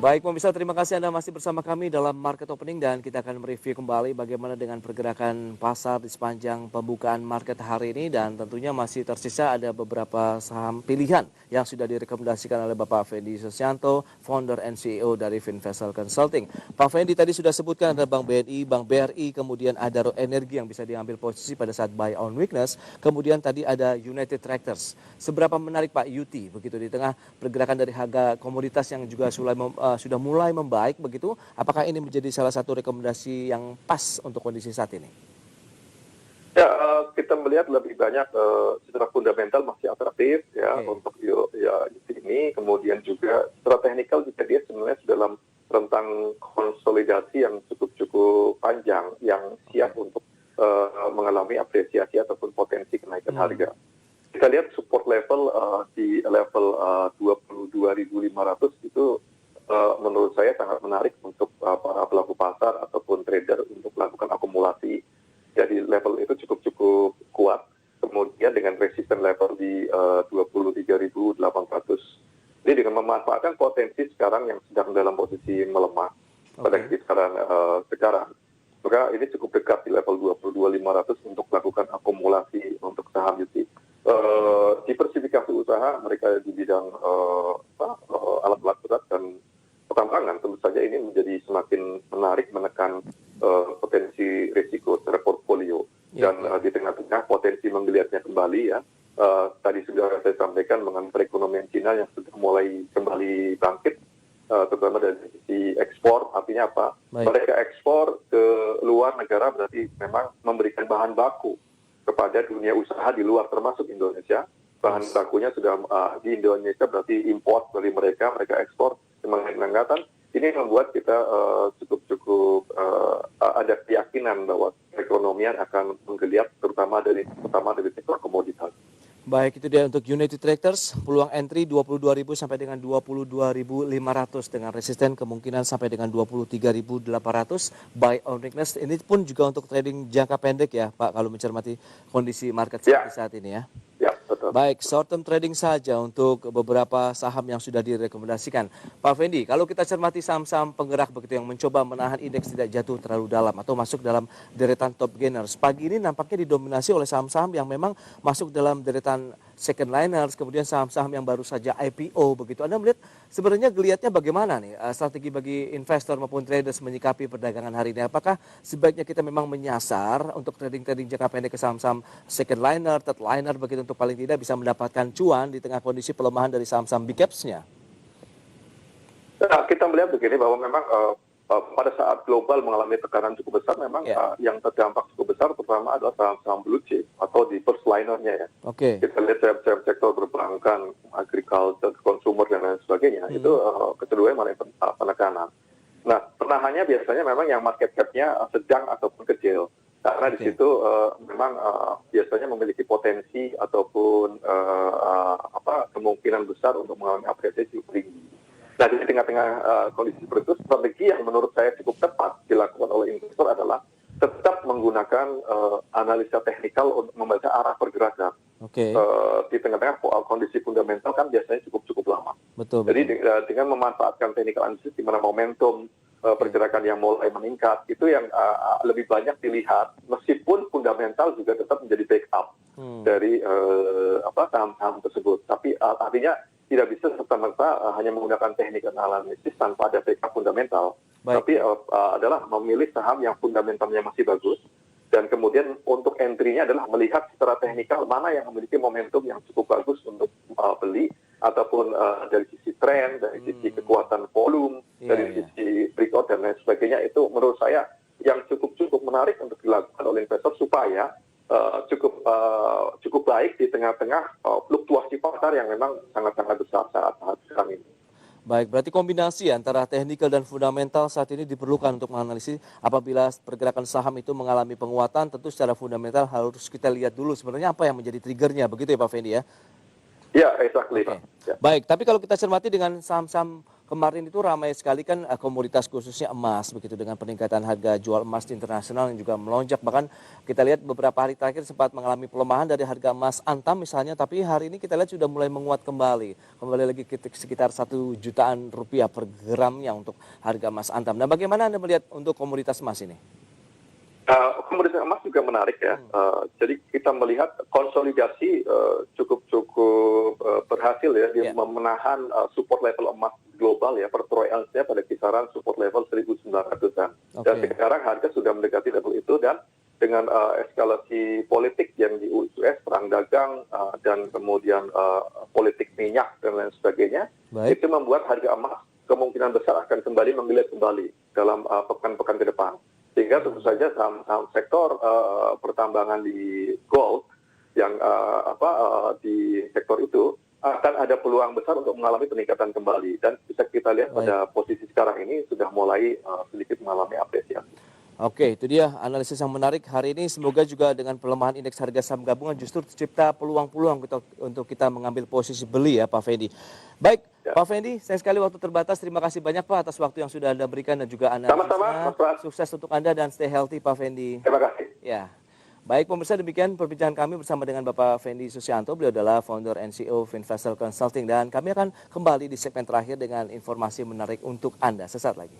Baik pemirsa, terima kasih Anda masih bersama kami dalam Market Opening dan kita akan mereview kembali bagaimana dengan pergerakan pasar di sepanjang pembukaan market hari ini dan tentunya masih tersisa ada beberapa saham pilihan yang sudah direkomendasikan oleh Bapak Fendi Susianto, founder and CEO dari Finvestel Consulting. Pak Fendi tadi sudah sebutkan ada Bank BNI, Bank BRI, kemudian ada Energi yang bisa diambil posisi pada saat buy on weakness, kemudian tadi ada United Tractors. Seberapa menarik Pak UT begitu di tengah pergerakan dari harga komoditas yang juga sudah mulai membaik begitu, apakah ini menjadi salah satu rekomendasi yang pas untuk kondisi saat ini? Ya, kita melihat lebih banyak secara fundamental masih atraktif ya untuk ini, kemudian juga secara teknikal juga dia sebenarnya dalam rentang konsolidasi yang cukup panjang yang siap untuk mengalami apresiasi ataupun potensi kenaikan harga. Kita lihat support level di level 22.500 itu menurut saya sangat menarik untuk para pelaku pasar ataupun trader untuk melakukan akumulasi. Jadi level itu cukup kuat. Kemudian dengan resisten level di 23.800. Ini dengan memanfaatkan potensi sekarang yang sedang dalam posisi melemah pada kisaran sekarang. Maka ini cukup dekat di level 22.500 untuk melakukan akumulasi untuk saham UT. Diversifikasi usaha mereka di bidang alat-alat berat dan pertambangan tentu saja ini menjadi semakin menarik menekan potensi risiko terhadap portfolio dan di tengah-tengah potensi menggeliatnya kembali ya. Tadi sudah saya sampaikan mengenai perekonomian Cina yang sudah mulai kembali bangkit, terutama dari sisi ekspor. Artinya apa? Mereka ekspor ke luar negara berarti memang memberikan bahan baku kepada dunia usaha di luar termasuk Indonesia. Bahan bakunya sudah di Indonesia berarti import dari mereka ekspor mengenangkan. Ini membuat kita cukup ada keyakinan bahwa perekonomian akan menggeliat terutama dari sektor komoditas. Baik, itu dia untuk United Tractors, peluang entry 22.000 sampai dengan 22.500 dengan resisten kemungkinan sampai dengan 23.800 buy on weakness. Ini pun juga untuk trading jangka pendek ya Pak, kalau mencermati kondisi market seperti saat ini ya. Ya, betul. Baik, short term trading saja untuk beberapa saham yang sudah direkomendasikan. Pak Fendi, kalau kita cermati saham-saham penggerak begitu yang mencoba menahan indeks tidak jatuh terlalu dalam atau masuk dalam deretan top gainers. Pagi ini nampaknya didominasi oleh saham-saham yang memang masuk dalam deretan second liners, kemudian saham-saham yang baru saja IPO begitu. Anda melihat sebenarnya geliatnya bagaimana nih strategi bagi investor maupun traders menyikapi perdagangan hari ini? Apakah sebaiknya kita memang menyasar untuk trading jangka pendek ke saham-saham second liner, third liner begitu untuk paling tidak bisa mendapatkan cuan di tengah kondisi pelemahan dari saham-saham big caps-nya? Nah, kita melihat begini bahwa memang pada saat global mengalami tekanan cukup besar, memang yang terdampak cukup besar terutama adalah saham-saham blue chip atau di first liner-nya ya. Kita lihat saham sektor perbankan, agriculture, consumer dan lain sebagainya, itu kecenderungan mengalami penekanan. Nah, penahannya biasanya memang yang market cap-nya sedang ataupun kecil. Karena di situ memang biasanya memiliki potensi ataupun kemungkinan besar untuk mengalami apresiasi tinggi. Nah, di tengah-tengah kondisi seperti itu, strategi yang menurut saya cukup tepat dilakukan oleh investor adalah tetap menggunakan analisa teknikal untuk membaca arah pergerakan. Di tengah-tengah kondisi fundamental kan biasanya cukup lama. Jadi dengan memanfaatkan technical analysis di mana momentum pergerakan yang mulai meningkat itu yang lebih banyak dilihat, meskipun fundamental juga tetap menjadi backup dari saham-saham tersebut. Tapi artinya tidak bisa serta-merta hanya menggunakan teknik analisis tanpa ada backup fundamental. Tapi adalah memilih saham yang fundamentalnya masih bagus dan kemudian untuk entry-nya adalah melihat secara teknikal mana yang memiliki momentum yang cukup bagus untuk beli ataupun dari sisi tren, dari sisi kekuatan volume, dari sisi breakout dan lain sebagainya. Itu menurut saya yang cukup menarik untuk dilakukan oleh investor supaya cukup baik di tengah-tengah fluktuasi pasar yang memang sangat-sangat besar saat sekarang ini. Baik, berarti kombinasi antara teknikal dan fundamental saat ini diperlukan untuk menganalisis apabila pergerakan saham itu mengalami penguatan, tentu secara fundamental harus kita lihat dulu sebenarnya apa yang menjadi triggernya, begitu ya Pak Fendi ya? Ya, exactly. Baik, tapi kalau kita cermati dengan saham-saham kemarin itu ramai sekali kan komoditas khususnya emas begitu dengan peningkatan harga jual emas di internasional yang juga melonjak. Bahkan kita lihat beberapa hari terakhir sempat mengalami pelemahan dari harga emas Antam misalnya, tapi hari ini kita lihat sudah mulai menguat kembali. Kembali lagi sekitar 1 jutaan rupiah per gramnya untuk harga emas Antam. Nah, bagaimana Anda melihat untuk komoditas emas ini? Komoditas emas juga menarik ya. Jadi kita melihat konsolidasi cukup berhasil ya di menahan support level emas global ya per troy ounce-nya pada kisaran support level 1.900-an. Dan sekarang harga sudah mendekati level itu dan dengan eskalasi politik yang di US, perang dagang dan kemudian politik minyak dan lain sebagainya, itu membuat harga emas kemungkinan besar akan kembali menggeliat kembali dalam pekan-pekan ke depan. Sehingga tentu saja saham sektor pertambangan di gold yang di sektor itu akan ada peluang besar untuk mengalami peningkatan kembali dan bisa kita lihat pada posisi sekarang ini sudah mulai sedikit mengalami apresiasi. Oke, itu dia analisis yang menarik hari ini. Semoga juga dengan pelemahan indeks harga saham gabungan justru tercipta peluang-peluang untuk kita mengambil posisi beli ya Pak Fendi. Baik, Pak Fendi, sayang sekali waktu terbatas. Terima kasih banyak Pak atas waktu yang sudah Anda berikan dan juga analisisnya. Sama-sama, sukses untuk Anda dan stay healthy Pak Fendi. Terima kasih. Ya. Baik pemirsa, demikian perbincangan kami bersama dengan Bapak Fendi Susianto. Beliau adalah founder and CEO Finvestor Consulting dan kami akan kembali di segmen terakhir dengan informasi menarik untuk Anda sesaat lagi.